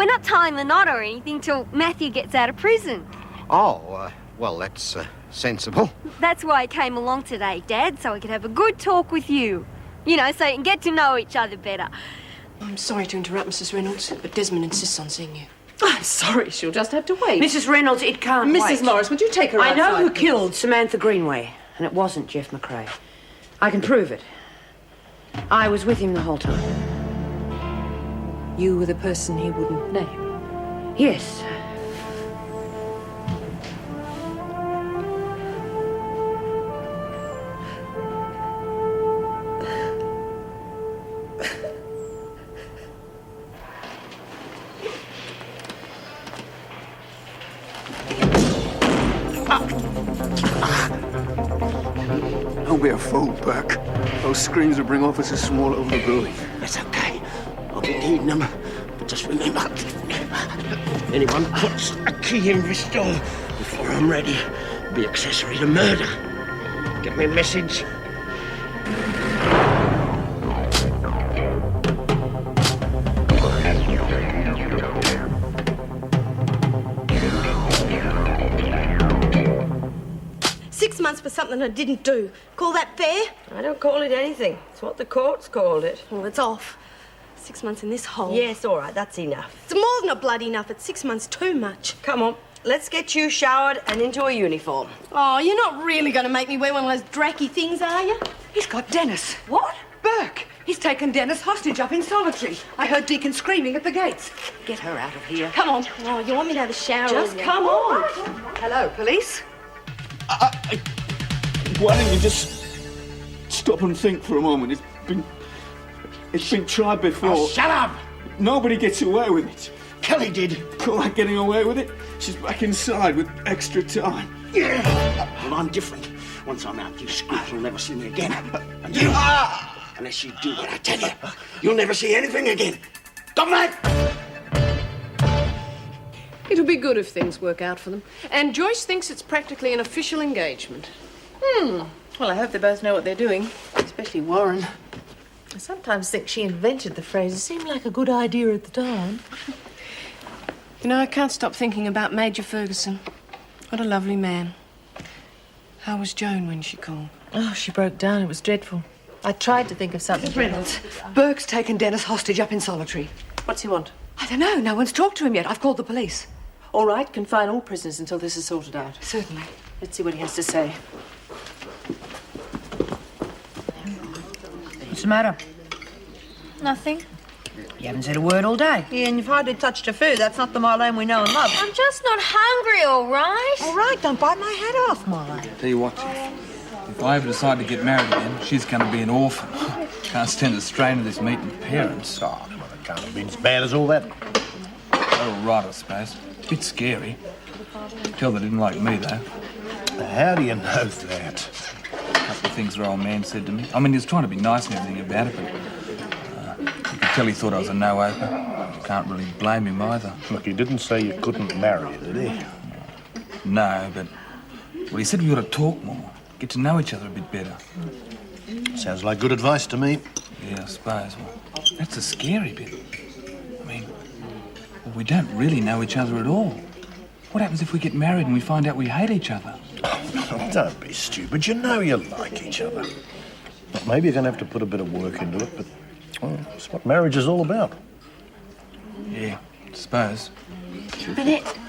We're not tying the knot or anything till Matthew gets out of prison. Oh, well, that's sensible. That's why I came along today, Dad, so I could have a good talk with you. You know, so you can get to know each other better. I'm sorry to interrupt, Mrs. Reynolds, but Desmond insists on seeing you. I'm sorry, she'll just have to wait. Mrs. Reynolds, it can't wait. Mrs. Morris, would you take her I know outside, who please? killed Samantha Greenway, and it wasn't Jeff McRae. I can prove it. I was with him the whole time. You were the person he wouldn't name. Yes. Don't be a fool, Burke. Those screens will bring officers from all over the building. It's okay. I'll be needing them. But just remember, anyone puts a key in this door before I'm ready, be accessory to murder. Get me a message? 6 months for something I didn't do. Call that fair? I don't call it anything. It's what the court's called it. Well, it's off. 6 months in this hole. Yes, all right, that's enough. It's more than a bloody enough. It's 6 months too much. Come on, let's get you showered and into a uniform. Oh, you're not really going to make me wear one of those dracky things, are you? He's got Dennis. What? Burke, he's taken Dennis hostage up in solitary. I heard Deacon screaming at the gates. Get her out of here. Come on. Oh, you want me to have a shower? Just come on. Hello, police. Why don't you just stop and think for a moment? It's been tried before. Oh, shut up! Nobody gets away with it. Kelly did. Call that getting away with it? She's back inside with extra time. Yeah. Well, I'm different. Once I'm out, you screws will never see me again. And you, unless you do what I tell you, you'll never see anything again. Dominic! It'll be good if things work out for them. And Joyce thinks it's practically an official engagement. Well, I hope they both know what they're doing, especially Warren. I sometimes think she invented the phrase. It seemed like a good idea at the time. You know, I can't stop thinking about Major Ferguson. What a lovely man. How was Joan when she called? Oh, she broke down. It was dreadful. I tried to think of something. Reynolds, Burke's taken Dennis hostage up in solitary. What's he want? I don't know. No one's talked to him yet. I've called the police. All right, confine all prisoners until this is sorted out. Certainly. Let's see what he has to say. What's the matter? Nothing. You haven't said a word all day. Yeah, and you've hardly touched her food. That's not the Marlene we know and love. I'm just not hungry, all right? All right, don't bite my head off, Marlene. Tell you what, if I ever decide to get married again, she's going to be an orphan. Can't stand the strain of this meeting parents. Oh, come on, it can't have been as bad as all that. Oh, right, I suppose. Bit scary. Tell they didn't like me, though. How do you know that? A couple of things the old man said to me. I mean, he was trying to be nice and everything about it, but you could tell he thought I was a no-hoper. You can't really blame him either. Look, he didn't say you couldn't marry her, did he? No, but... Well, he said we ought to talk more. Get to know each other a bit better. Sounds like good advice to me. Yeah, I suppose. Well, that's the scary bit. I mean, well, we don't really know each other at all. What happens if we get married and we find out we hate each other? Oh, don't be stupid. You know you like each other. Well, maybe you're going to have to put a bit of work into it, but well, it's what marriage is all about. Yeah, I suppose. But,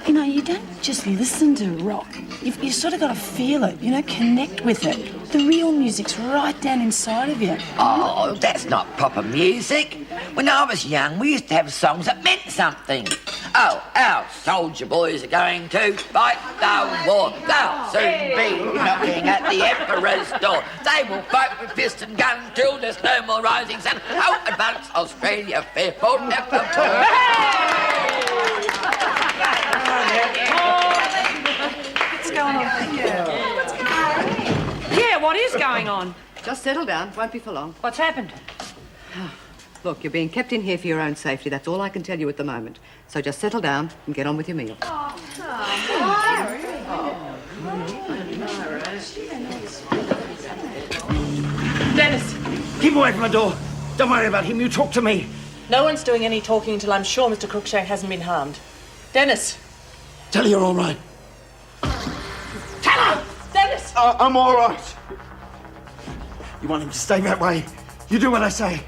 you know, you don't just listen to rock. You've sort of got to feel it, you know, connect with it. The real music's right down inside of you. Oh, that's not proper music. When I was young, we used to have songs that meant something. Oh, our soldier boys are going to fight the war. They'll soon be knocking at the Emperor's door. They will fight with fist and gun till there's no more rising sun. Oh, advance Australia, fearful never. What's going on? Yeah, what is going on? Just settle down. Won't be for long. What's happened? Look, you're being kept in here for your own safety. That's all I can tell you at the moment. So just settle down and get on with your meal. Dennis! Keep away from the door. Don't worry about him. You talk to me. No one's doing any talking until I'm sure Mr. Crookshank hasn't been harmed. Dennis! Tell her you're all right. Tell her! Dennis! I'm all right. You want him to stay that way? You do what I say.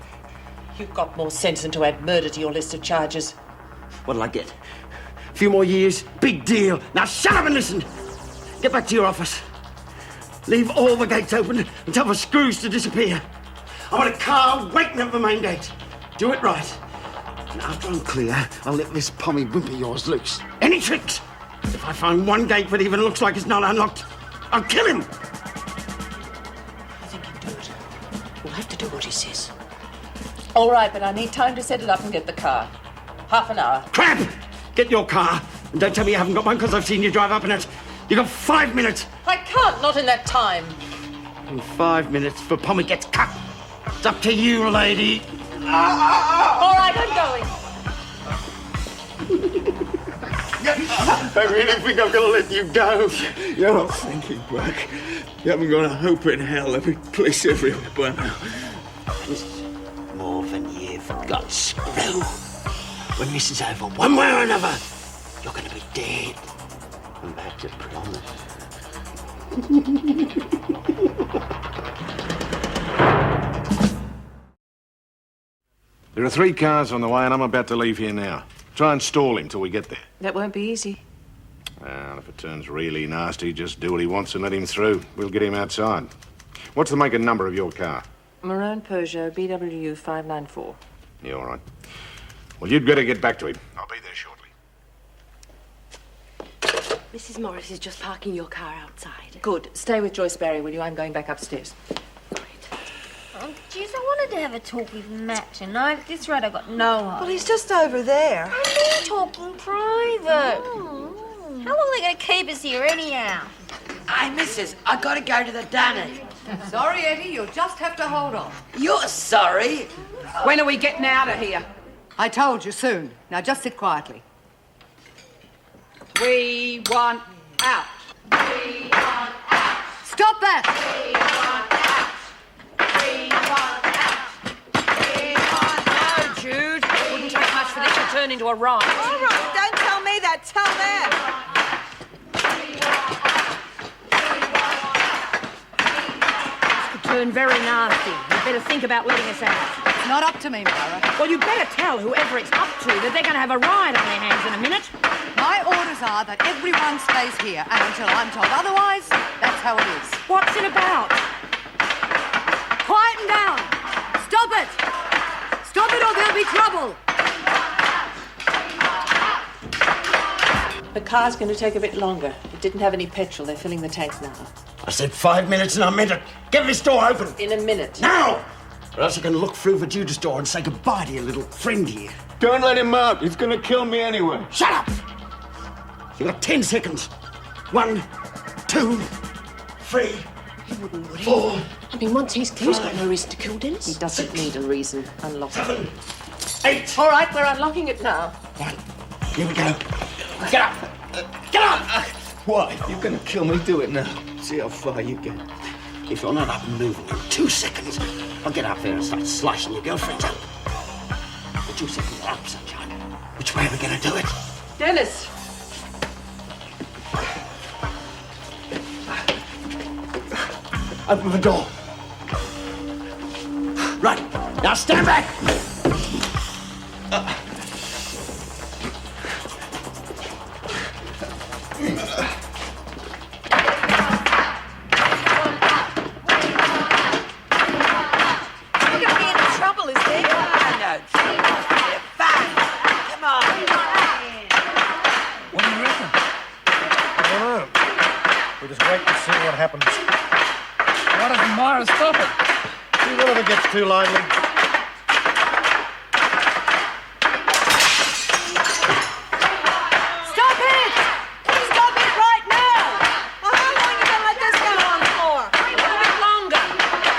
You've got more sense than to add murder to your list of charges. What'll I get? A few more years? Big deal. Now shut up and listen. Get back to your office. Leave all the gates open and tell the screws to disappear. I want a car waiting at the main gate. Do it right. And after I'm clear, I'll let this pommy wimp of yours loose. Any tricks? If I find one gate that even looks like it's not unlocked, I'll kill him. I think he'll do it. We'll have to do what he says. All right, but I need time to set it up and get the car. Half an hour. Crap! Get your car. And don't tell me you haven't got one, because I've seen you drive up in it. You've got 5 minutes. I can't, not in that time. In 5 minutes, the pommy gets cut. It's up to you, lady. All right, I'm going. I really think I'm going to let you go. You're not thinking, Buck. You haven't got a hope in hell. Every police everywhere by now. Just more than you've got, screw. When this is over, one way or another, you're going to be dead. And that's a promise. There are 3 cars on the way, and I'm about to leave here now. Try and stall him till we get there. That won't be easy. And if it turns really nasty, just do what he wants and let him through. We'll get him outside. What's the make and number of your car? Maroon Peugeot BWU 594. Yeah, all right. Well, you'd better get back to him. I'll be there shortly. Mrs. Morris is just parking your car outside. Good. Stay with Joyce Barry, will you? I'm going back upstairs. Oh, jeez, I wanted to have a talk with Matt tonight. At this rate, I got no hope. Well, he's just over there. I'm talking private. How long are they going to keep us here anyhow? Hey, missus, I gotta go to the dunny. Sorry, Eddie, you'll just have to hold on. You're sorry? When are we getting out of here? I told you soon. Now just sit quietly. We want out. We want out. Stop that! We want out. We want out. We want out. No, Jude. It wouldn't take much for this to turn into a riot. All right, don't tell me that. Tell them. Turn very nasty. You better think about letting us out. It's not up to me, Myra. Well, you better tell whoever it's up to that they're going to have a riot on their hands in a minute. My orders are that everyone stays here, and until I'm told otherwise, that's how it is. What's it about? Quieten down! Stop it! Stop it or there'll be trouble! The car's going to take a bit longer. It didn't have any petrol. They're filling the tanks now. I said 5 minutes and I meant it. Get this door open. In a minute. Now! Or else I can look through the Judas door and say goodbye to your little friend here. Don't let him out. He's going to kill me anyway. Shut up! You've got 10 seconds. 1, 2, 3, He wouldn't, would he? 4. I mean, once he's clear, he's got no reason to kill Dennis. He doesn't need a reason. Unlock it. 7, 8. All right, we're unlocking it now. 1. Here we go. Get up! Get up! Why? You're going to kill me. Do it now. See how far you get. If you're not up and moving in 2 seconds, I'll get up there and start slicing your girlfriends up. The 2 seconds are up, sunshine. Which way are we going to do it? Dennis! Open the door. Right. Now stand back. Why doesn't Myra stop it? See whatever gets too lively. Stop it! Stop it right now! Well, how long are you going to let this go on for? A little bit longer,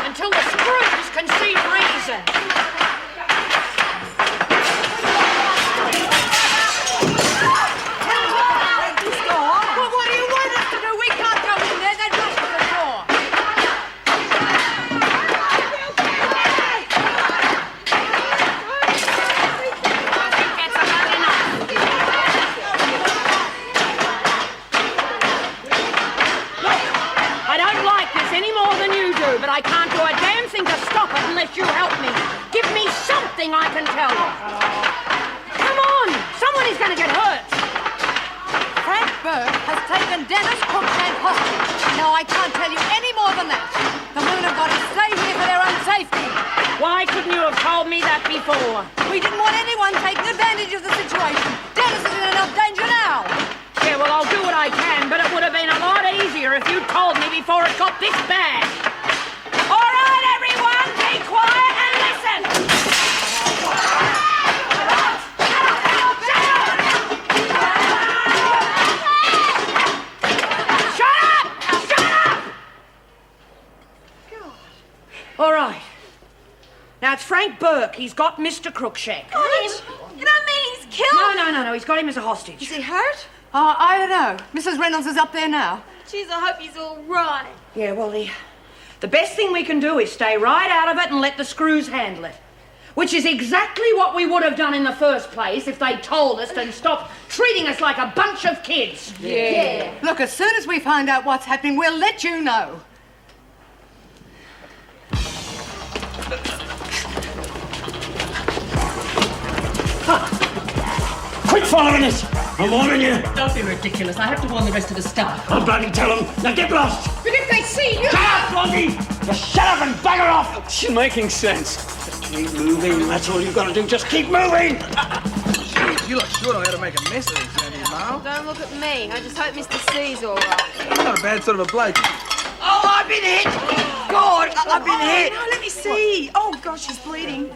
until the screws can see reason. Well, what do you want us to do? We can't go in there. They'd rush to the door. unless you help me. Give me something I can tell you. Come on, someone is going to get hurt. Frank Burke has taken Dennis Cruikshank hostage. Now, I can't tell you any more than that. The women have got to stay here for their own safety. Why couldn't you have told me that before? We didn't want anyone taking advantage of the situation. Dennis is in enough danger now. Yeah, well, I'll do what I can, but it would have been a lot easier if you'd told me before it got this bad. All right, everyone, be quiet and listen. Shut up! Shut up! All right. Now, it's Frank Burke. He's got Mr. Cruikshank. Got him? You don't mean he's killed? No. He's got him as a hostage. Is he hurt? I don't know. Mrs. Reynolds is up there now. Jeez, I hope he's all right. Yeah, well, the best thing we can do is stay right out of it and let the screws handle it. Which is exactly what we would have done in the first place if they'd told us and stopped treating us like a bunch of kids. Yeah. Look, as soon as we find out what's happening, we'll let you know. Quit following us! I'm warning you. Don't be ridiculous. I have to warn the rest of the staff. I'll bloody tell them. Now get lost! But if they see you... Shut up, Blondie! Just shut up and bugger off! She's making sense. Just keep moving. That's all you've got to do. Just keep moving! Jeez, you lot sure know how to make a mess of this, don't you, Mal? Don't look at me. I just hope Mr. C's all right. He's not a bad sort of a bloke. Oh, I've been hit! God, I've been hit! No, let me see. Oh, gosh, she's bleeding.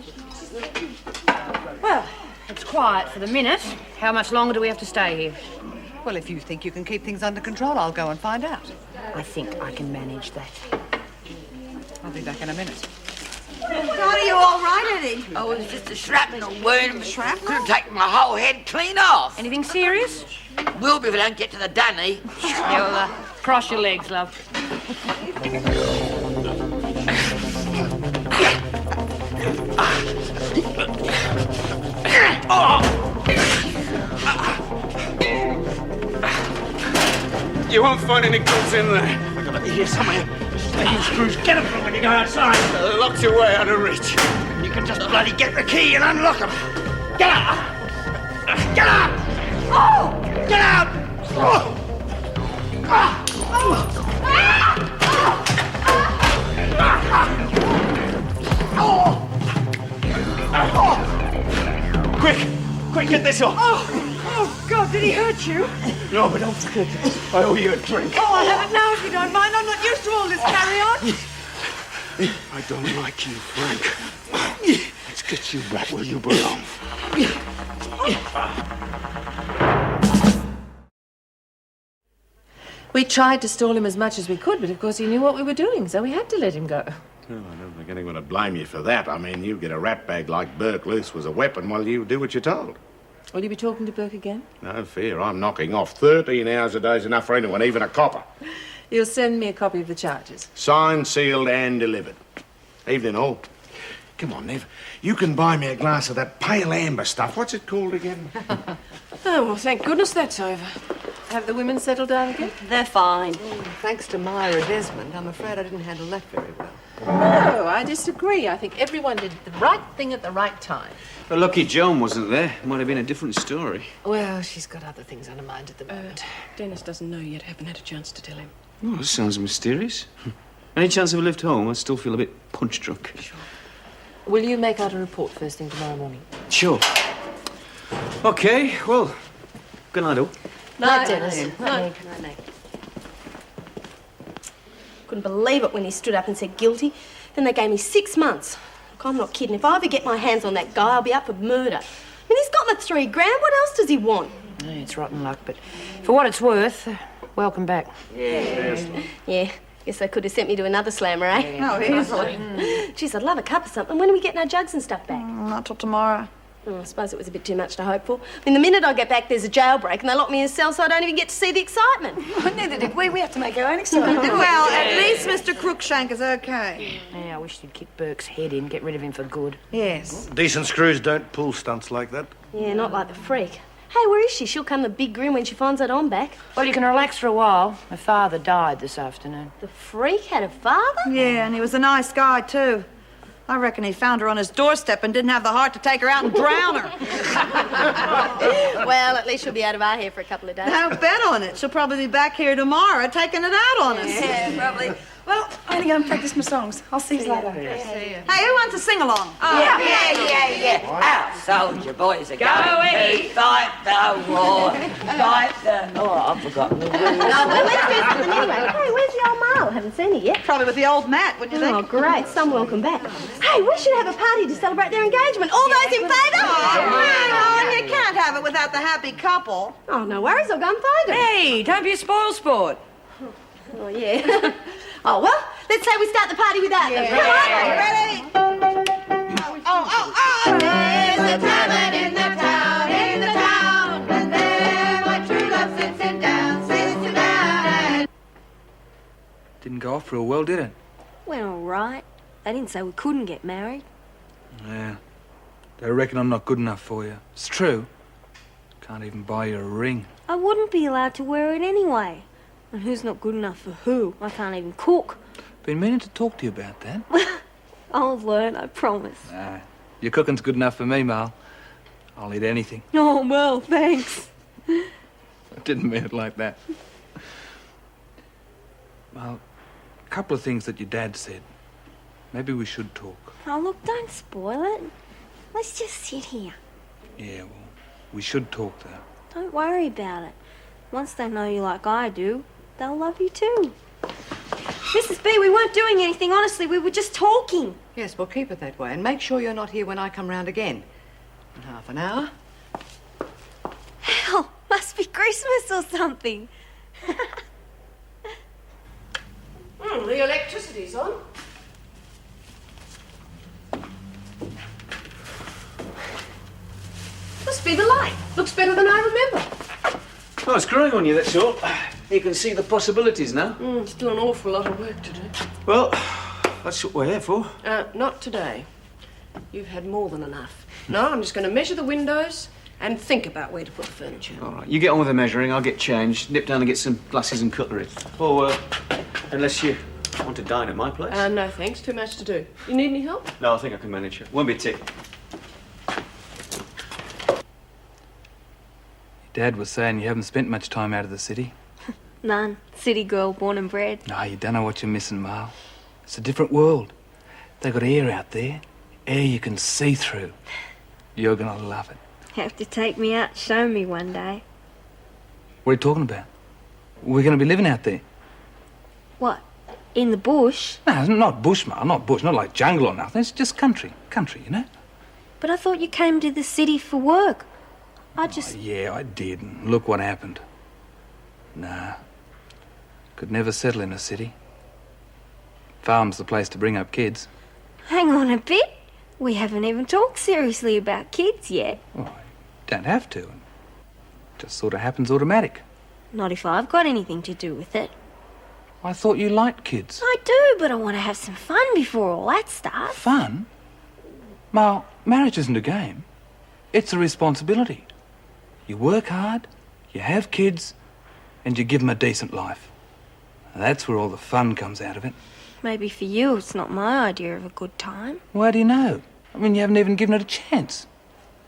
Well, it's quiet for the minute. How much longer do we have to stay here? Well, if you think you can keep things under control, I'll go and find out. I think I can manage that. I'll be back in a minute. Are you all right, Eddie? Oh, it was just a shrapnel wound. Shrapnel? Could have taken my whole head clean off. Anything serious? Will be if I don't get to the dunny. Yeah, well, cross your legs, love. You won't find any goods in there. I've got to be here somewhere. These screws, get them from when you go outside. They're locked away out of reach. You can just bloody get the key and unlock them. Get out! Get out! Oh! Get out! Oh! Quick, get this off. Oh, God, did he hurt you? No, but don't forget, I owe you a drink. Oh, I'll have it now if you don't mind. I'm not used to all this carry-on. I don't like you, Frank. Let's get you back where you belong. We tried to stall him as much as we could, but of course he knew what we were doing, so we had to let him go. Well, I don't think anyone would blame you for that. I mean, you get a rat bag like Burke loose was a weapon while you do what you're told. Will you be talking to Burke again? No fear, I'm knocking off. 13 hours a day's enough for anyone, even a copper. You'll send me a copy of the charges. Signed, sealed, and delivered. Evening all. Come on, Nev. You can buy me a glass of that pale amber stuff. What's it called again? Oh, well, thank goodness that's over. Have the women settled down again? They're fine. Thanks to Myra Desmond, I'm afraid I didn't handle that very well. No, I disagree. I think everyone did the right thing at the right time. But lucky Joan wasn't there. Might have been a different story. Well, she's got other things on her mind at the moment. Dennis doesn't know yet. Haven't had a chance to tell him. Oh, this sounds mysterious. Any chance of a lift home? I still feel a bit punch drunk. Sure. Will you make out a report first thing tomorrow morning? Sure. Okay, well, good night, all. Night, Dennis. Night. Couldn't believe it when he stood up and said guilty. Then they gave me 6 months. Look, I'm not kidding. If I ever get my hands on that guy, I'll be up for murder. I mean, he's got my $3 grand. What else does he want? Yeah, it's rotten luck, but for what it's worth, welcome back. Yeah. Guess they could have sent me to another slammer, eh? Oh, easily. Jeez, I'd love a cup or something. When are we getting our jugs and stuff back? Not till tomorrow. I suppose it was a bit too much to hope for. I mean, the minute I get back, there's a jailbreak and they lock me in a cell so I don't even get to see the excitement. Neither did we. We have to make our own excitement. Well, at least Mr. Cruikshank is okay. Yeah, I wish you'd kick Burke's head in, get rid of him for good. Yes. Decent screws don't pull stunts like that. Yeah, not like the freak. Hey, where is she? She'll come the big grin when she finds out I'm back. Well, you can relax for a while. My father died this afternoon. The freak had a father? Yeah, and he was a nice guy, too. I reckon he found her on his doorstep and didn't have the heart to take her out and drown her. Well, at least she'll be out of our hair for a couple of days. Now bet on it. She'll probably be back here tomorrow taking it out on us. Yeah, probably. Well, I'm going to go and practice my songs. I'll see you later. Hey, who wants to sing along? Yeah. Out, soldier boys are going to fight the war. Fight the... Oh, I've forgotten the words. No, well, let's do something anyway. Hey, where's the old Marl? Haven't seen her yet. Probably with the old Matt, wouldn't you think? Oh, great. Some welcome back. Hey, we should have a party to celebrate their engagement. All those in favour? Hang on, you can't have it without the happy couple. Oh, no worries. I'll go and find them. Hey, don't be a spoil sport. Oh, yeah. Oh, well, let's say we start the party without them. Come on, you ready? There's a tavern in the town, and there my true love sits him down, and... Didn't go off real well, did it? Went all right. They didn't say we couldn't get married. Yeah. They reckon I'm not good enough for you. It's true. Can't even buy you a ring. I wouldn't be allowed to wear it anyway. And who's not good enough for who? I can't even cook. Been meaning to talk to you about that. I'll learn, I promise. Nah, your cooking's good enough for me, Mal. I'll eat anything. Oh, well, thanks. I didn't mean it like that. Well, a couple of things that your dad said. Maybe we should talk. Oh, look, don't spoil it. Let's just sit here. Yeah, well, we should talk, though. Don't worry about it. Once they know you like I do, they'll love you too. Mrs. B, we weren't doing anything, honestly. We were just talking. Yes, well, keep it that way. And make sure you're not here when I come round again. In half an hour. Hell, must be Christmas or something. The electricity's on. Must be the light. Looks better than I remember. Oh, it's growing on you, that's all. You can see the possibilities now. It's still an awful lot of work to do. Well, that's what we're here for. Not today. You've had more than enough. No, I'm just going to measure the windows and think about where to put the furniture. All right, you get on with the measuring, I'll get changed, nip down and get some glasses and cutlery. Or, unless you want to dine at my place. No, thanks. Too much to do. You need any help? No, I think I can manage it. Won't be a tick. Dad was saying you haven't spent much time out of the city. None. City girl, born and bred. No, you don't know what you're missing, Mal. It's a different world. They got air out there. Air you can see through. You're gonna love it. Have to take me out, show me one day. What are you talking about? We're gonna be living out there. What? In the bush? No, not bush, Mal. Not bush. Not like jungle or nothing. It's just country. Country, you know? But I thought you came to the city for work. I just... Oh, yeah, I did. And look what happened. Nah. Could never settle in a city. Farm's the place to bring up kids. Hang on a bit. We haven't even talked seriously about kids yet. Well, you don't have to. It just sort of happens automatic. Not if I've got anything to do with it. I thought you liked kids. I do, but I want to have some fun before all that starts. Fun? Mal, marriage isn't a game. It's a responsibility. You work hard, you have kids, and you give them a decent life. And that's where all the fun comes out of it. Maybe for you it's not my idea of a good time. Why do you know? I mean, you haven't even given it a chance.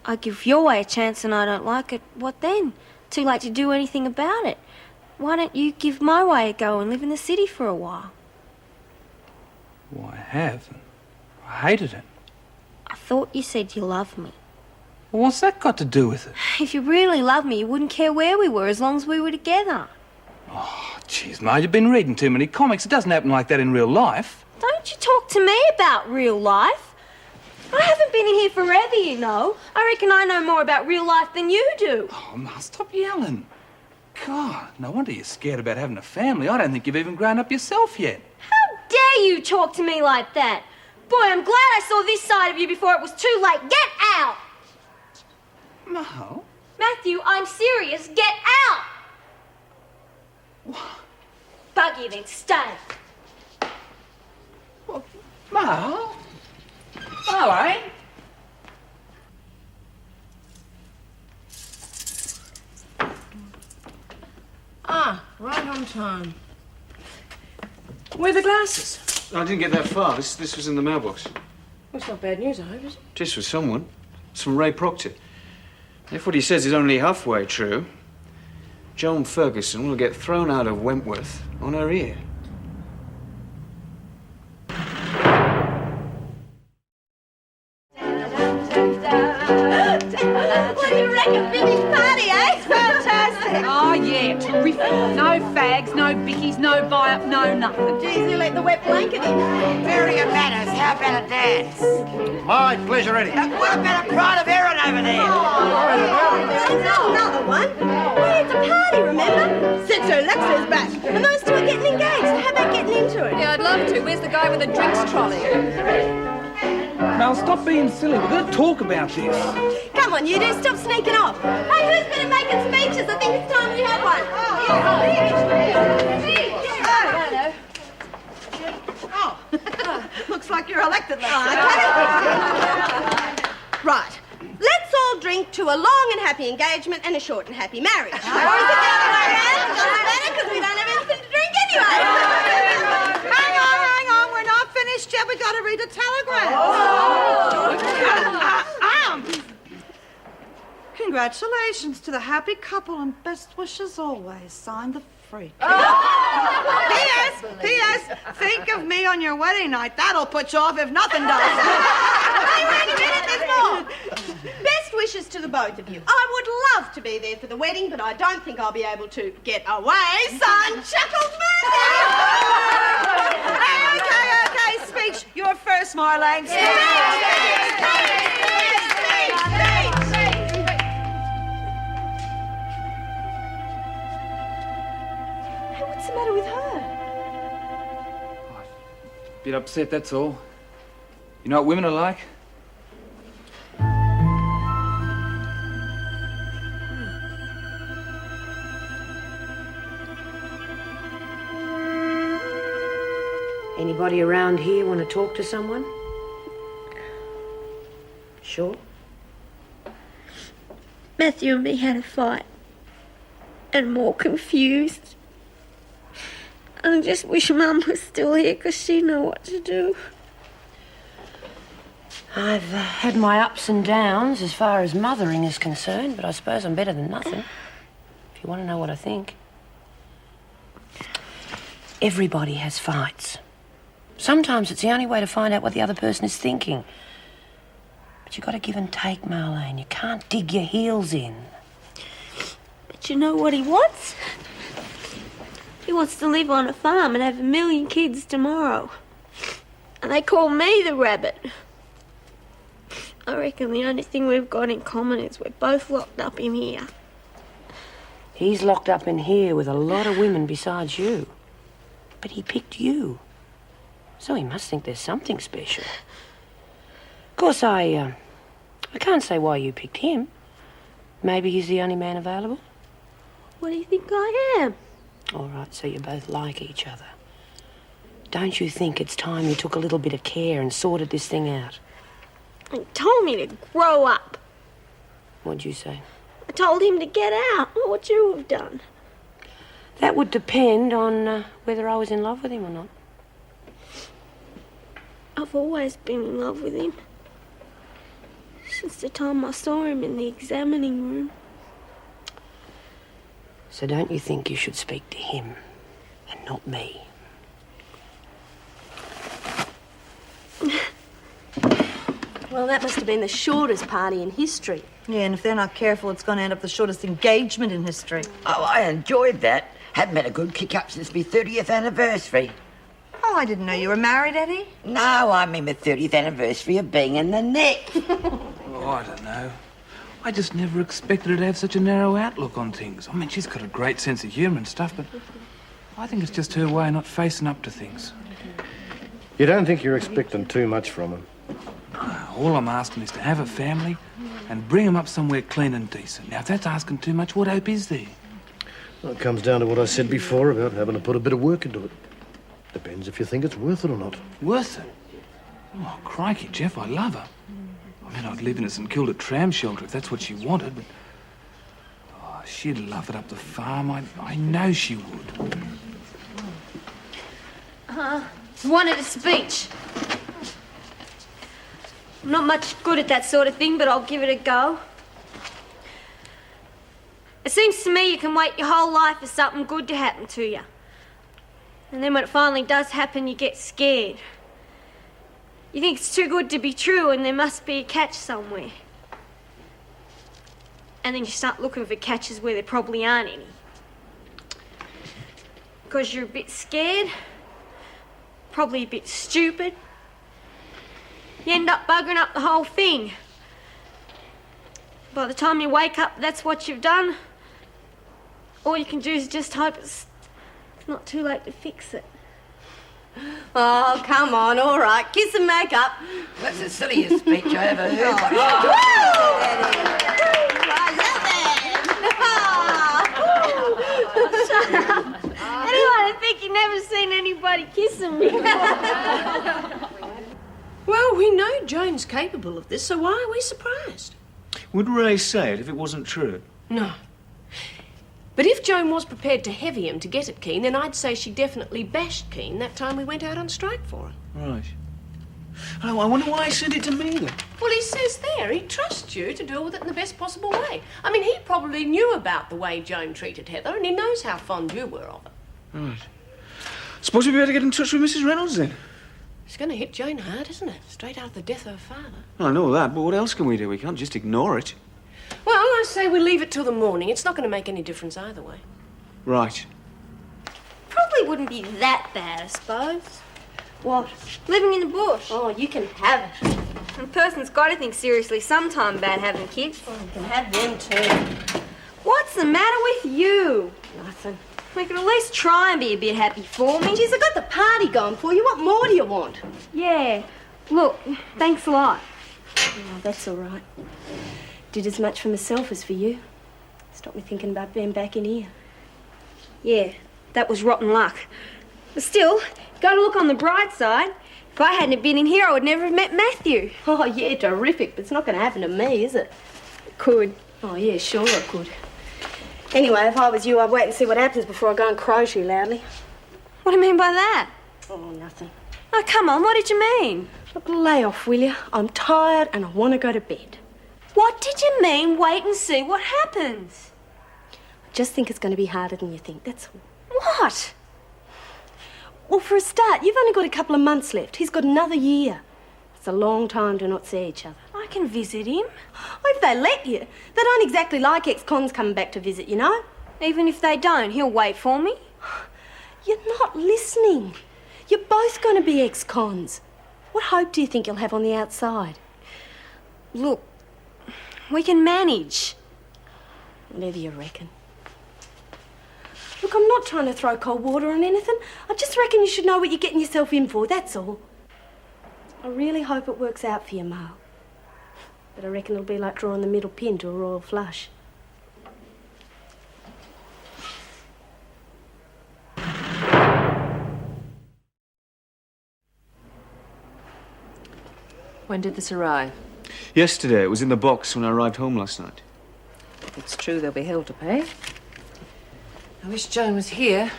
I give your way a chance and I don't like it. What then? Too late to do anything about it. Why don't you give my way a go and live in the city for a while? Well, I have. I hated it. I thought you said you love me. Well, what's that got to do with it? If you really loved me, you wouldn't care where we were as long as we were together. Oh, jeez, Ma, you've been reading too many comics. It doesn't happen like that in real life. Don't you talk to me about real life. I haven't been in here forever, you know. I reckon I know more about real life than you do. Oh, Ma, stop yelling. God, no wonder you're scared about having a family. I don't think you've even grown up yourself yet. How dare you talk to me like that? Boy, I'm glad I saw this side of you before it was too late. Get out! Mal? Matthew, I'm serious. Get out! Buggy, then stay. Well, Mal? All right. Right on time. Where are the glasses? I didn't get that far. This was in the mailbox. Well, it's not bad news, I hope, is it? Just for someone. It's from Ray Proctor. If what he says is only halfway true, Joan Ferguson will get thrown out of Wentworth on her ear. What do you reckon, Billy's party, eh? Fantastic. Oh, yeah, terrific. No fags, no bickies, no buy-up, no nothing. Geez, you let the wet blanket in. Very manners. How about a dance? My pleasure, Eddie. What about a Pride of Erin over there? There's another one. Hey, it's a party, remember? Sitso Lexer's back, and those two are getting engaged. How about getting into it? Yeah, I'd love to. Where's the guy with the drinks trolley? Mel, stop being silly. We're going to talk about this. Come on, you do. Stop sneaking off. Hey, who's been making speeches? I think it's time you had one. Looks like you're elected, Right. Let's all drink to a long and happy engagement and a short and happy marriage. Or is it the other way around? Doesn't matter because we don't have anything to drink anyway. Hang on. We're not finished yet. We got to read a telegram. Congratulations to the happy couple and best wishes always. Signed, the freak. P.S. Think of me on your wedding night. That'll put you off if nothing does. Hey, wait a minute, there's more. Best wishes to the both of you. I would love to be there for the wedding, but I don't think I'll be able to get away. Son, chuckles me. Okay. Speech. You're first, Marlene. What's the matter with her? Bit upset, that's all. You know what women are like? Anybody around here want to talk to someone? Sure. Matthew and me had a fight. And more confused. I just wish Mum was still here because she'd know what to do. I've had my ups and downs as far as mothering is concerned, but I suppose I'm better than nothing. If you want to know what I think. Everybody has fights. Sometimes it's the only way to find out what the other person is thinking. But you've got to give and take, Marlene. You can't dig your heels in. But you know what he wants? He wants to live on a farm and have 1 million kids tomorrow. And they call me the rabbit. I reckon the only thing we've got in common is we're both locked up in here. He's locked up in here with a lot of women besides you. But he picked you. So he must think there's something special. Of course, I can't say why you picked him. Maybe he's the only man available. What do you think I am? All right, so you both like each other. Don't you think it's time you took a little bit of care and sorted this thing out? He told me to grow up. What'd you say? I told him to get out. What would you have done? That would depend on whether I was in love with him or not. I've always been in love with him. Since the time I saw him in the examining room. So don't you think you should speak to him and not me? Well, that must have been the shortest party in history. Yeah, and if they're not careful, it's going to end up the shortest engagement in history. Oh, I enjoyed that. Haven't had a good kick-up since my 30th anniversary. Oh, I didn't know you were married, Eddie. No, I mean my 30th anniversary of being in the neck. Oh, I don't know. I just never expected her to have such a narrow outlook on things. I mean, she's got a great sense of humour and stuff, but I think it's just her way of not facing up to things. You don't think you're expecting too much from him? All I'm asking is to have a family and bring them up somewhere clean and decent. Now, if that's asking too much, what hope is there? Well, it comes down to what I said before about having to put a bit of work into it. Depends if you think it's worth it or not. Worth it? Oh, crikey, Jeff, I love her. I mean, I'd live in a St Kilda tram shelter if that's what she wanted, but... Oh, she'd love it up the farm. I know she would. Wanted a speech. I'm not much good at that sort of thing, but I'll give it a go. It seems to me you can wait your whole life for something good to happen to you. And then when it finally does happen, you get scared. You think it's too good to be true and there must be a catch somewhere. And then you start looking for catches where there probably aren't any. Because you're a bit scared, probably a bit stupid. You end up buggering up the whole thing. By the time you wake up, that's what you've done. All you can do is just hope it's not too late to fix it. Oh, come on, all right. Kiss and make up. That's the silliest speech I ever heard. Anyway, I think you've never seen anybody kissing me. Well, we know Joan's capable of this, so why are we surprised? Would Ray say it if it wasn't true? No. But if Joan was prepared to heavy him to get at Keane, then I'd say she definitely bashed Keane that time we went out on strike for her. Right. Oh, I wonder why he sent it to me then. Well, he says there he trusts you to deal with it in the best possible way. I mean, he probably knew about the way Joan treated Heather, and he knows how fond you were of her. Right. Suppose we better get in touch with Mrs. Reynolds then. It's going to hit Joan hard, isn't it? Straight out of the death of her father. Well, I know that, but what else can we do? We can't just ignore it. Well, I say we leave it till the morning. It's not going to make any difference either way. Right. Probably wouldn't be that bad, I suppose. What? Living in the bush. Oh, you can have it. A person's got to think seriously sometime about having kids. Oh, you can have them too. What's the matter with you? Nothing. We could at least try and be a bit happy for me. Jeez, I got the party going for you. What more do you want? Yeah. Look, thanks a lot. Oh, that's all right. Did as much for myself as for you. Stopped me thinking about being back in here. Yeah, that was rotten luck. But still, got to look on the bright side. If I hadn't been in here, I would never have met Matthew. Oh, yeah, terrific. But it's not going to happen to me, is it? It could. Oh, yeah, sure it could. Anyway, if I was you, I'd wait and see what happens before I go and crow too loudly. What do you mean by that? Oh, nothing. Oh, come on, what did you mean? Look, lay off, will you? I'm tired and I want to go to bed. What did you mean, wait and see what happens? I just think it's going to be harder than you think, that's all. What? Well, for a start, you've only got a couple of months left. He's got another year. It's a long time to not see each other. I can visit him. Oh, if they let you. They don't exactly like ex-cons coming back to visit, you know? Even if they don't, he'll wait for me. You're not listening. You're both going to be ex-cons. What hope do you think you'll have on the outside? Look, we can manage. Whatever you reckon. Look, I'm not trying to throw cold water on anything. I just reckon you should know what you're getting yourself in for, that's all. I really hope it works out for you, Mal. But I reckon it'll be like drawing the middle pin to a royal flush. When did this arrive? Yesterday. It was in the box when I arrived home last night. If it's true, there'll be hell to pay. I wish Joan was here.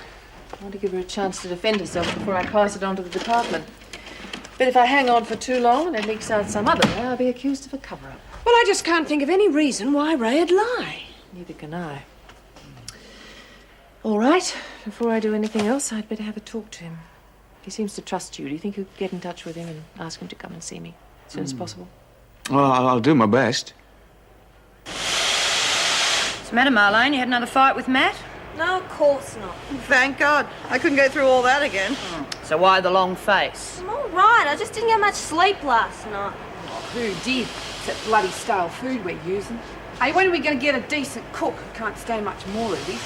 I want to give her a chance to defend herself before I pass it on to the department. But if I hang on for too long and it leaks out some other way, I'll be accused of a cover-up. Well, I just can't think of any reason why Ray'd lie. Neither can I. All right. Before I do anything else, I'd better have a talk to him. He seems to trust you. Do you think you could get in touch with him and ask him to come and see me as soon as possible? Well, I'll do my best. What's the matter, Marlene? You had another fight with Matt? No, of course not. Thank God. I couldn't go through all that again. So why the long face? I'm all right. I just didn't get much sleep last night. Who did? It's that bloody stale food we're using. Hey, when are we going to get a decent cook? I can't stay much more, Eddie.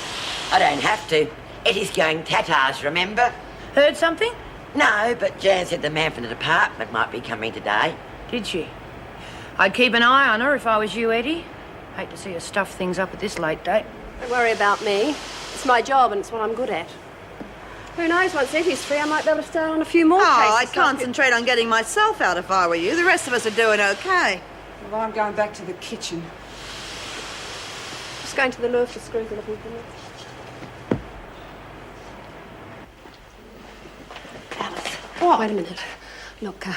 I don't have to. Eddie's going Tatars, remember? Heard something? No, but Jan said the man from the department might be coming today. Did she? I'd keep an eye on her if I was you, Eddie. Hate to see her stuff things up at this late date. Don't worry about me. It's my job and it's what I'm good at. Who knows, once Eddie's free, I might be able to start on a few more cases. I'd concentrate on getting myself out if I were you. The rest of us are doing okay. Well, I'm going back to the kitchen. Just going to the lure for screws and looking for me. Alice. What? Wait a minute. Look,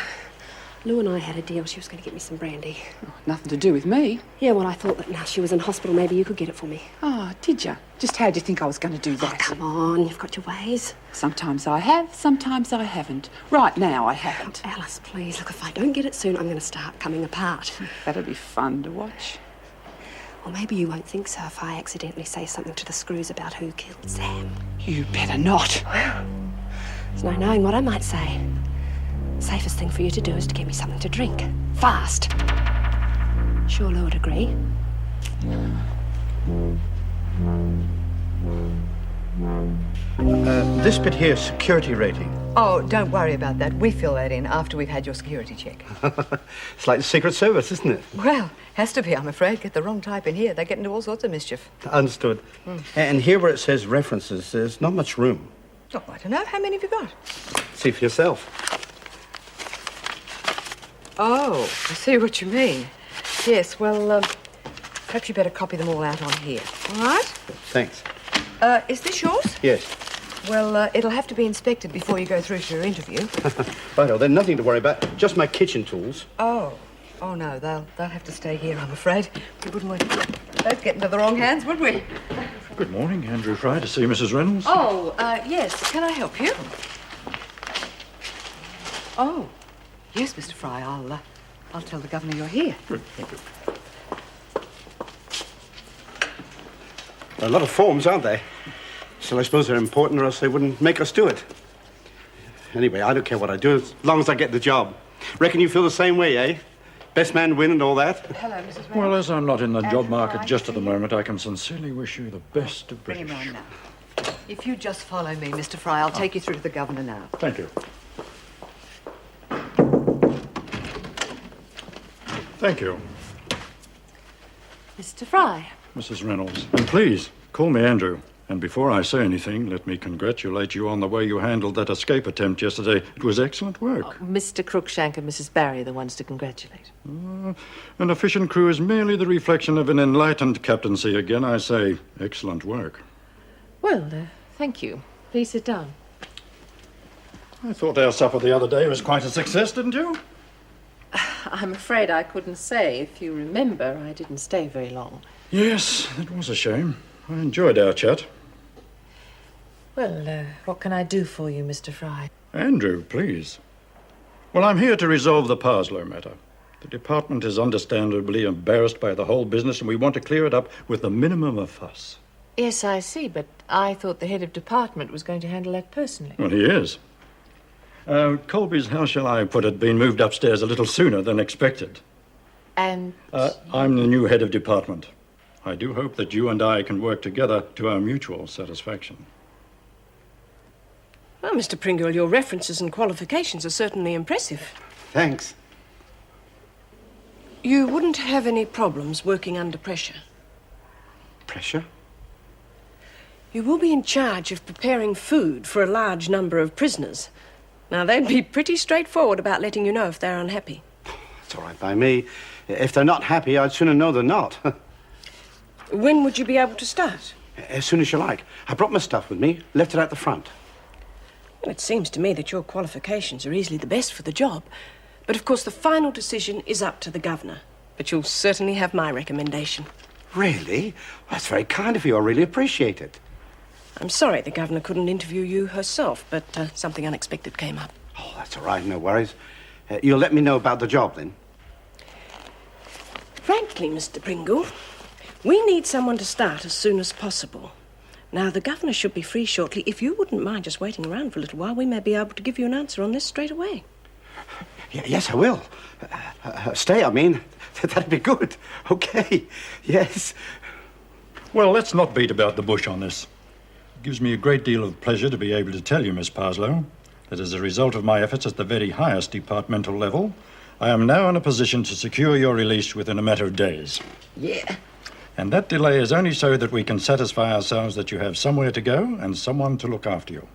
Lou and I had a deal. She was going to get me some brandy. Nothing to do with me. Yeah, well, I thought that now she was in hospital, maybe you could get it for me. Oh, did you? Just how do you think I was going to do that? Oh, come on, you've got your ways. Sometimes I have, sometimes I haven't. Right now I haven't. Oh, Alice, please, look, if I don't get it soon, I'm going to start coming apart. That'll be fun to watch. Or maybe you won't think so if I accidentally say something to the screws about who killed Sam. You better not. There's no knowing what I might say. Safest thing for you to do is to get me something to drink. Fast. Sure Lou would agree. This bit here, security rating. Oh, don't worry about that. We fill that in after we've had your security check. It's like the Secret Service, isn't it? Well, has to be, I'm afraid. Get the wrong type in here, they get into all sorts of mischief. Understood. And here where it says references, there's not much room. Oh, I don't know. How many have you got? See for yourself. Oh, I see what you mean. Yes, well, perhaps you better copy them all out on here. All right? Thanks. Is this yours? Yes. Well, it'll have to be inspected before you go through to your interview. Righto, then nothing to worry about. Just my kitchen tools. Oh no, they'll have to stay here, I'm afraid. We wouldn't want both get into the wrong hands, would we? Good morning, Andrew Fry, to see Mrs. Reynolds. Oh, yes. Can I help you? Oh, yes, Mr. Fry. I'll tell the governor you're here. Good, thank you. A lot of forms, aren't they? So I suppose they're important, or else they wouldn't make us do it. Anyway, I don't care what I do, as long as I get the job. Reckon you feel the same way, eh? Best man win and all that? Hello, Mrs. Reynolds. Well, as I'm not in the job market just at the moment, I can sincerely wish you the best of Bring him British. on now. If you just follow me, Mr. Fry, I'll take you through to the governor now. Thank you. Thank you, Mr. Fry. Mrs. Reynolds. And please, call me Andrew. And before I say anything, let me congratulate you on the way you handled that escape attempt yesterday. It was excellent work. Mr. Cruikshank and Mrs. Barry are the ones to congratulate. An efficient crew is merely the reflection of an enlightened captaincy. Again, I say, excellent work. Well, thank you. Please sit down. I thought our supper the other day was quite a success, didn't you? I'm afraid I couldn't say. If you remember, I didn't stay very long. Yes, it was a shame. I enjoyed our chat. Well, what can I do for you, Mr. Fry? Andrew, please. Well, I'm here to resolve the Parslow matter. The department is understandably embarrassed by the whole business, and we want to clear it up with the minimum of fuss. Yes, I see, but I thought the head of department was going to handle that personally. Well, he is. Colby's, how shall I put it, been moved upstairs a little sooner than expected. And... I'm the new head of department. I do hope that you and I can work together to our mutual satisfaction. Well, Mr. Pringle, your references and qualifications are certainly impressive. Thanks. You wouldn't have any problems working under pressure. Pressure? You will be in charge of preparing food for a large number of prisoners. Now, they'd be pretty straightforward about letting you know if they're unhappy. It's all right by me. If they're not happy, I'd sooner know they're not. When would you be able to start? As soon as you like. I brought my stuff with me, left it at the front. Well, it seems to me that your qualifications are easily the best for the job. But, of course, the final decision is up to the governor. But you'll certainly have my recommendation. Really? That's very kind of you. I really appreciate it. I'm sorry the governor couldn't interview you herself, but something unexpected came up. Oh, that's all right. No worries. You'll let me know about the job, then? Frankly, Mr. Pringle, we need someone to start as soon as possible. Now, the governor should be free shortly. If you wouldn't mind just waiting around for a little while, we may be able to give you an answer on this straight away. Yes, I will. Stay, I mean. That'd be good. Okay. Yes. Well, let's not beat about the bush on this. It gives me a great deal of pleasure to be able to tell you, Miss Parslow, that as a result of my efforts at the very highest departmental level, I am now in a position to secure your release within a matter of days. Yeah. And that delay is only so that we can satisfy ourselves that you have somewhere to go and someone to look after you.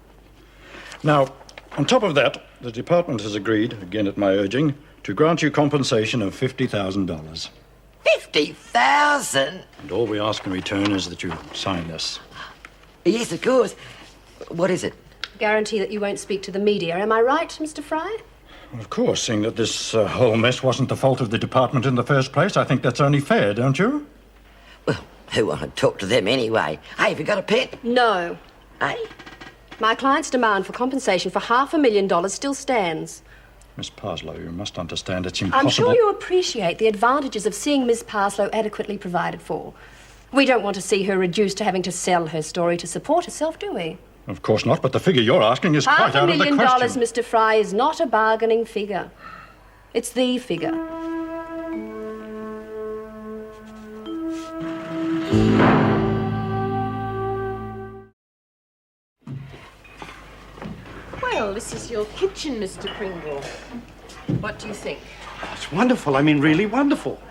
Now, on top of that, the department has agreed, again at my urging, to grant you compensation of $50,000. 50,000? And all we ask in return is that you sign this. Yes, of course. What is it? Guarantee that you won't speak to the media. Am I right, Mr. Fry? Well, of course, seeing that this whole mess wasn't the fault of the department in the first place, I think that's only fair, don't you? Well, who want to talk to them anyway? Hey, have you got a pet? No. Hey? My client's demand for compensation for $500,000 still stands. Miss Parslow, you must understand it's impossible. I'm sure you appreciate the advantages of seeing Miss Parslow adequately provided for. We don't want to see her reduced to having to sell her story to support herself, do we? Of course not, but the figure you're asking is quite out of the question. $500,000, Mr. Fry, is not a bargaining figure. It's the figure. Well, this is your kitchen, Mr. Pringle. What do you think? It's wonderful. I mean, really wonderful.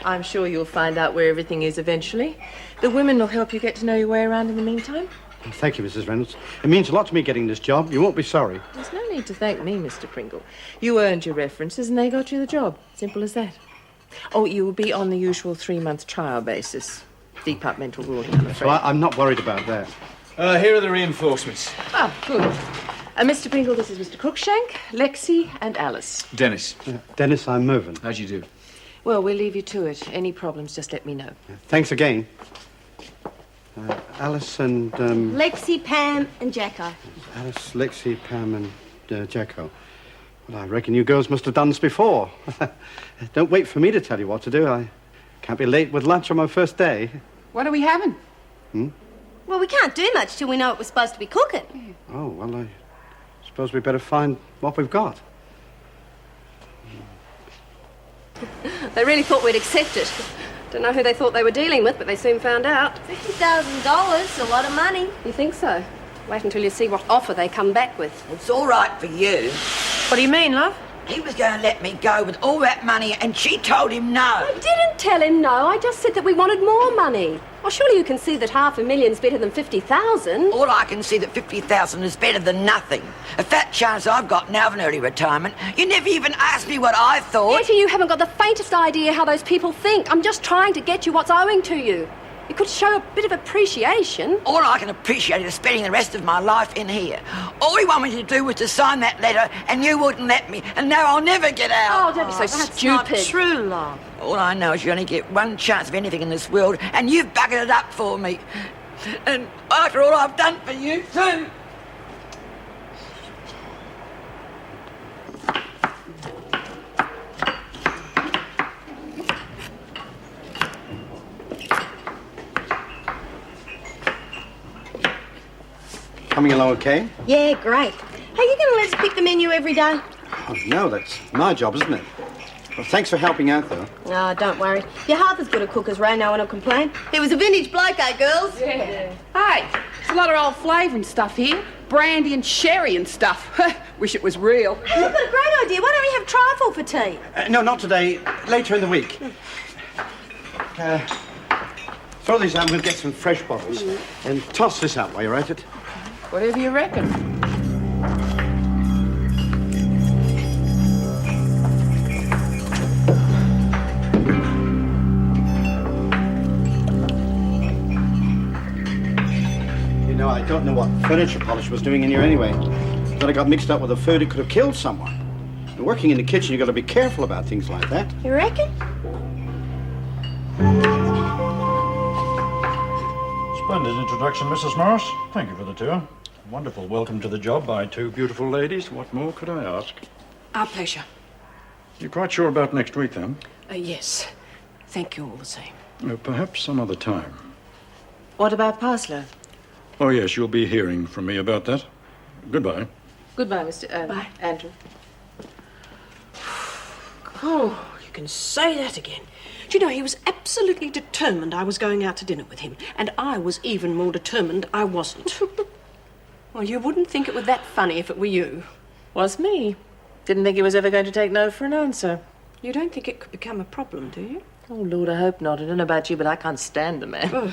I'm sure you'll find out where everything is eventually. The women will help you get to know your way around in the meantime. Thank you, Mrs. Reynolds. It means a lot to me getting this job. You won't be sorry. There's no need to thank me, Mr. Pringle. You earned your references and they got you the job. Simple as that. Oh, you will be on the usual 3-month trial basis. Departmental ruling, I'm afraid. So I'm not worried about that. Here are the reinforcements. Ah, good. Mr. Pringle, this is Mr. Cruikshank, Lexi and Alice. Dennis. Dennis, I'm moving. How'd you do? Well, we'll leave you to it. Any problems, just let me know. Thanks again. Alice and... Lexi, Pam, and Jacko. Alice, Lexi, Pam and Jacko. Well, I reckon you girls must have done this before. Don't wait for me to tell you what to do. I can't be late with lunch on my first day. What are we having? Well, we can't do much till we know what we're supposed to be cooking. Oh, well, I suppose we better find what we've got. They really thought we'd accept it. Don't know who they thought they were dealing with, but they soon found out. $50,000, a lot of money. You think so? Wait until you see what offer they come back with. It's all right for you. What do you mean, love? He was going to let me go with all that money, and she told him no. I didn't tell him no. I just said that we wanted more money. Well, surely you can see that $500,000's better than 50,000. All I can see that 50,000 is better than nothing. A fat chance I've got now of an early retirement. You never even asked me what I thought. Betty, you haven't got the faintest idea how those people think. I'm just trying to get you what's owing to you. You could show a bit of appreciation. All I can appreciate is spending the rest of my life in here. All you want me to do was to sign that letter, and you wouldn't let me, and now I'll never get out. Oh, don't be so That's stupid. not true, love. All I know is you only get one chance of anything in this world, and you've buggered it up for me. And after all I've done for you, too. Coming along okay? Yeah, great. Are you going to let us pick the menu every day? Oh, no, that's my job, isn't it? Well, thanks for helping out, though. Oh, don't worry. You're half as good a cook as Ray, no one will complain. He was a vintage bloke, eh, girls? Yeah. Hey, there's a lot of old flavour and stuff here. Brandy and sherry and stuff. Wish it was real. Hey, I've got a great idea. Why don't we have trifle for tea? No, not today. Later in the week. Throw these out and we'll get some fresh bottles. And toss this out while you're at it. Whatever you reckon. You know, I don't know what furniture polish was doing in here anyway. But I got mixed up with the food, it could have killed someone. And working in the kitchen, you've got to be careful about things like that. You reckon? Splendid introduction, Mrs. Morris. Thank you for the tour. Wonderful welcome to the job by two beautiful ladies. What more could I ask? Our pleasure. You're quite sure about next week, then? Yes. Thank you all the same. Perhaps some other time. What about Parslow? Oh, yes, you'll be hearing from me about that. Goodbye. Goodbye, Mr. Andrew. Oh, you can say that again. Do you know, he was absolutely determined I was going out to dinner with him, and I was even more determined I wasn't. Well, you wouldn't think it was that funny if it were you. Was me. Didn't think he was ever going to take no for an answer. You don't think it could become a problem, do you? Oh, Lord, I hope not. I don't know about you, but I can't stand the man.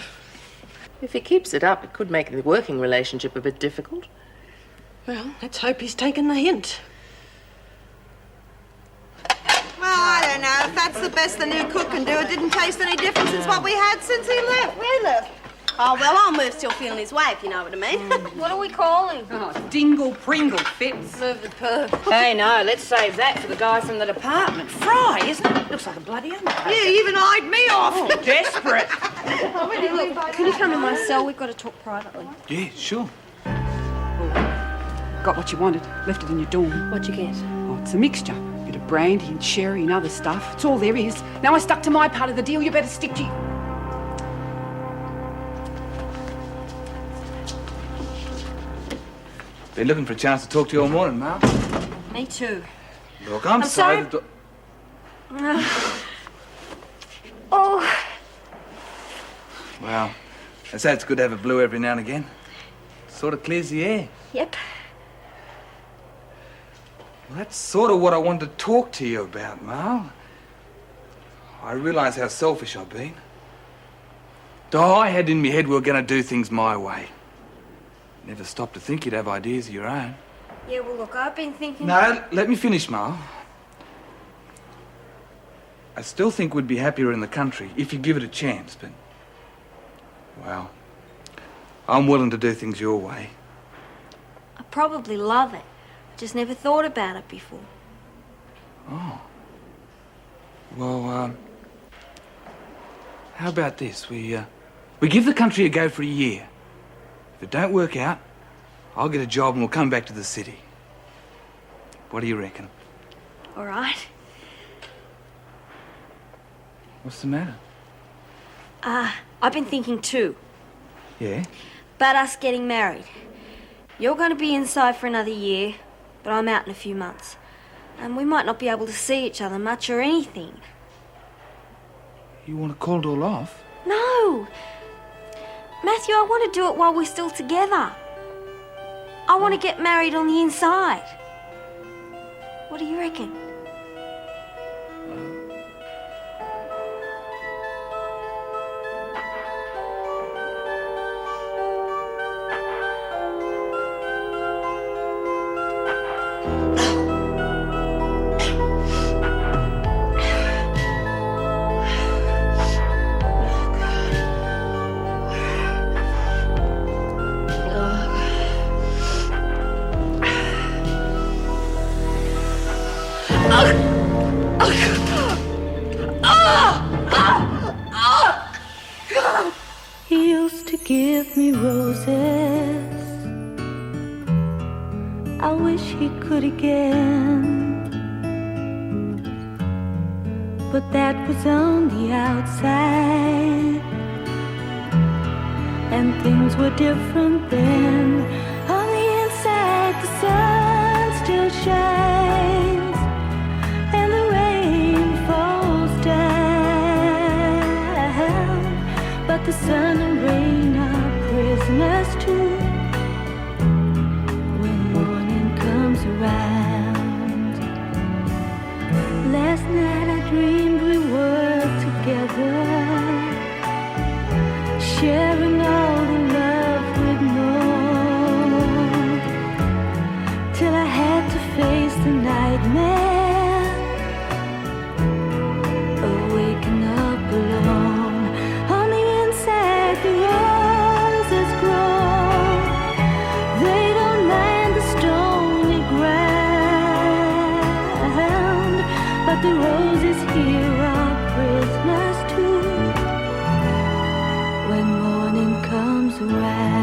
If he keeps it up, it could make the working relationship a bit difficult. Well, let's hope he's taken the hint. Well, I don't know. If that's the best the new cook can do, it didn't taste any different since what we had since he left. We left. Oh, well, I'm worth still feeling his way, if you know what I mean. What do we call him? Oh, Dingle Pringle Fitz. Move the perv. Hey, no, let's save that for the guy from the department. Fry, isn't it? Looks like a bloody undertaker. You even eyed me off. Oh, desperate. Look, can you come to my cell? We've got to talk privately. Yeah, sure. Got what you wanted. Left it in your dorm. What'd you get? Oh, it's a mixture. Bit of brandy and sherry and other stuff. It's all there is. Now I stuck to my part of the deal. You better stick to... Been looking for a chance to talk to you all morning, Mal. Me too. Look, I'm sorry. that... Oh. Well, I say it's good to have a blue every now and again. Sort of clears the air. Yep. Well, that's sort of what I wanted to talk to you about, Mal. I realise how selfish I've been. Oh, I had in my head we were going to do things my way. Never stopped to think you'd have ideas of your own. Yeah, well, look, I've been thinking... No, let me finish, Mal. I still think we'd be happier in the country if you give it a chance, but... Well, I'm willing to do things your way. I probably love it. Just never thought about it before. Oh. Well, how about this? We give the country a go for a year. If it don't work out, I'll get a job and we'll come back to the city. What do you reckon? All right. What's the matter? I've been thinking too. Yeah? About us getting married. You're going to be inside for another year, but I'm out in a few months. And we might not be able to see each other much or anything. You want to call it all off? No! Matthew, I want to do it while we're still together. I want to get married on the inside. What do you reckon? He used to give me roses. I wish he could again. But that was on the outside, and things were different then. On the inside, the sun still shines, and the rain falls down. But the sun and rain are prisoners too when morning comes around. Last night I dreamed we were together, sharing all the love we'd known, till I had to face the nightmare of waking up alone. On the inside, the roses grow. They don't mind the stony ground, but the roses here are prisoners too when morning comes around.